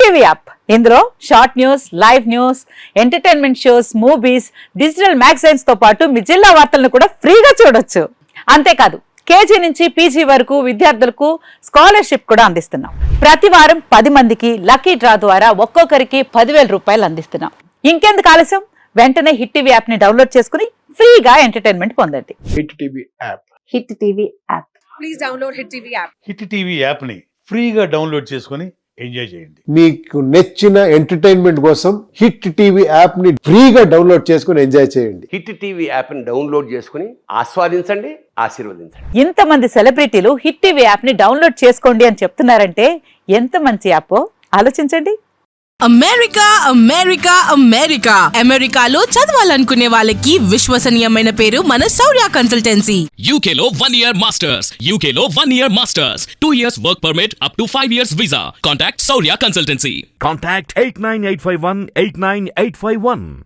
TV app ఇందులో short news, live news, entertainment shows, movies, digital magazines తో పాటు మీ జిల్లా వార్తలను కూడా ఫ్రీగా చూడొచ్చు. అంతేకాదు కేజీ నుంచి పీజీ వరకు విద్యార్థులకు స్కాలర్షిప్ కూడా అందిస్తున్నాం. ప్రతి వారం 10 మందికి లక్కీ డ్రా ద్వారా ఒక్కొక్కరికి 10,000 రూపాయలు అందిస్తున్నాం. ఇంకెందుకు ఆలస్యం, వెంటనే హిట్ టీవీ యాప్ ని డౌన్లోడ్ చేసుకుని ఫ్రీగా ఎంటర్టైన్మెంట్ పొందండి. Hit TV app. Hit TV app. Please download hit TV app. Hit TV app ని ఫ్రీగా డౌన్లోడ్ చేసుకుని ఎంజాయ్ చేయండి. మీకు నచ్చిన ఎంటర్టైన్మెంట్ కోసం హిట్ టీవీ యాప్ ని ఫ్రీగా డౌన్లోడ్ చేసుకుని ఎంజాయ్ చేయండి. హిట్ టీవీ యాప్ ని డౌన్లోడ్ చేసుకుని ఆస్వాదించండి, ఆశీర్వదించండి. ఇంతమంది సెలబ్రిటీలు హిట్ టీవీ యాప్ ని డౌన్లోడ్ చేసుకోండి అని చెప్తున్నారంటే ఎంత మంచి యాప్ ఆలోచించండి. అమెరికా అమెరికా అమెరికా అమెరికాలో చదవాలనుకునే వాళ్ళకి విశ్వసనీయమైన పేరు మన శౌర్య కన్సల్టెన్సీ. UK లో 1 year masters. UK లో 1 year masters. 2 years work permit up to 5 years visa. Contact Saurya Consultancy. Contact 89851 89851.